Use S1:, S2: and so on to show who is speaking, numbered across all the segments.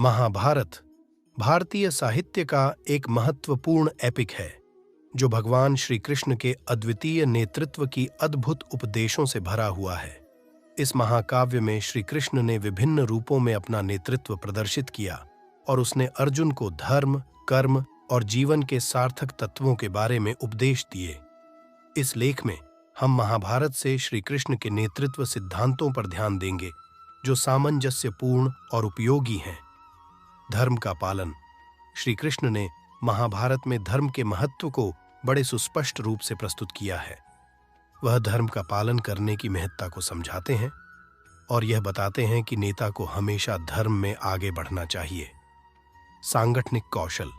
S1: महाभारत भारतीय साहित्य का एक महत्वपूर्ण एपिक है जो भगवान श्री कृष्ण के अद्वितीय नेतृत्व की अद्भुत उपदेशों से भरा हुआ है। इस महाकाव्य में श्री कृष्ण ने विभिन्न रूपों में अपना नेतृत्व प्रदर्शित किया और उसने अर्जुन को धर्म, कर्म और जीवन के सार्थक तत्वों के बारे में उपदेश दिए। इस लेख में हम महाभारत से श्री कृष्ण के नेतृत्व सिद्धांतों पर ध्यान देंगे जो सामंजस्यपूर्ण और उपयोगी हैं। धर्म का पालन। श्री कृष्ण ने महाभारत में धर्म के महत्व को बड़े सुस्पष्ट रूप से प्रस्तुत किया है। वह धर्म का पालन करने की महत्ता को समझाते हैं और यह बताते हैं कि नेता को हमेशा धर्म में आगे बढ़ना चाहिए। सांगठनिक कौशल।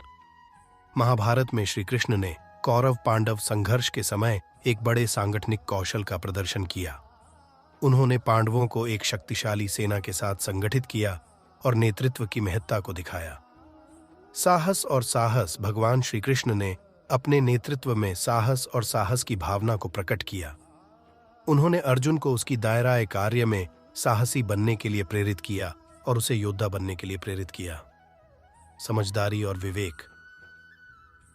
S1: महाभारत में श्री कृष्ण ने कौरव पांडव संघर्ष के समय एक बड़े सांगठनिक कौशल का प्रदर्शन किया। उन्होंने पांडवों को एक शक्तिशाली सेना के साथ संगठित किया और नेतृत्व की महत्ता को दिखाया। साहस और साहस। भगवान श्री कृष्ण ने अपने नेतृत्व में साहस और साहस की भावना को प्रकट किया। उन्होंने अर्जुन को उसकी दायराए कार्य में साहसी बनने के लिए प्रेरित किया और उसे योद्धा बनने के लिए प्रेरित किया। समझदारी और विवेक।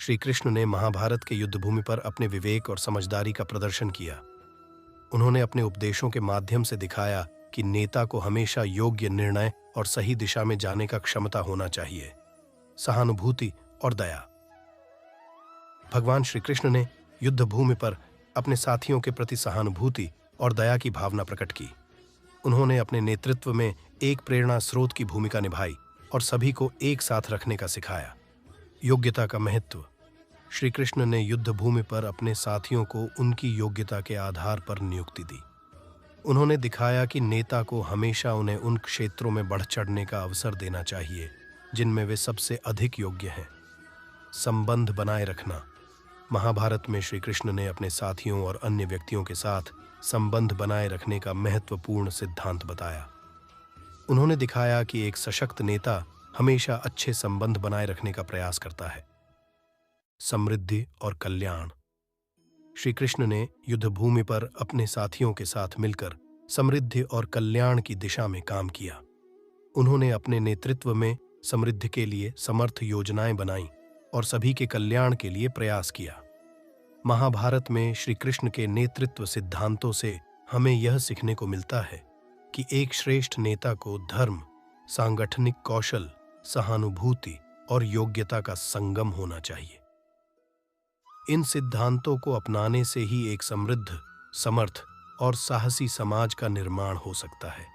S1: श्री कृष्ण ने महाभारत के युद्धभूमि पर अपने विवेक और समझदारी का प्रदर्शन किया। उन्होंने अपने उपदेशों के माध्यम से दिखाया कि नेता को हमेशा योग्य निर्णय और सही दिशा में जाने का क्षमता होना चाहिए। सहानुभूति और दया। भगवान श्री कृष्ण ने युद्धभूमि पर अपने साथियों के प्रति सहानुभूति और दया की भावना प्रकट की। उन्होंने अपने नेतृत्व में एक प्रेरणा स्रोत की भूमिका निभाई और सभी को एक साथ रखने का सिखाया। योग्यता का महत्व। श्री कृष्ण ने युद्धभूमि पर अपने साथियों को उनकी योग्यता के आधार पर नियुक्ति दी। उन्होंने दिखाया कि नेता को हमेशा उन्हें उन क्षेत्रों में बढ़ चढ़ने का अवसर देना चाहिए जिनमें वे सबसे अधिक योग्य हैं। संबंध बनाए रखना। महाभारत में श्री कृष्ण ने अपने साथियों और अन्य व्यक्तियों के साथ संबंध बनाए रखने का महत्वपूर्ण सिद्धांत बताया। उन्होंने दिखाया कि एक सशक्त नेता हमेशा अच्छे संबंध बनाए रखने का प्रयास करता है। समृद्धि और कल्याण। श्री कृष्ण ने युद्धभूमि पर अपने साथियों के साथ मिलकर समृद्धि और कल्याण की दिशा में काम किया। उन्होंने अपने नेतृत्व में समृद्धि के लिए समर्थ योजनाएं बनाईं और सभी के कल्याण के लिए प्रयास किया। महाभारत में श्री कृष्ण के नेतृत्व सिद्धांतों से हमें यह सीखने को मिलता है कि एक श्रेष्ठ नेता को धर्म, सांगठनिक कौशल, सहानुभूति और योग्यता का संगम होना चाहिए। इन सिद्धांतों को अपनाने से ही एक समृद्ध, समर्थ और साहसी समाज का निर्माण हो सकता है।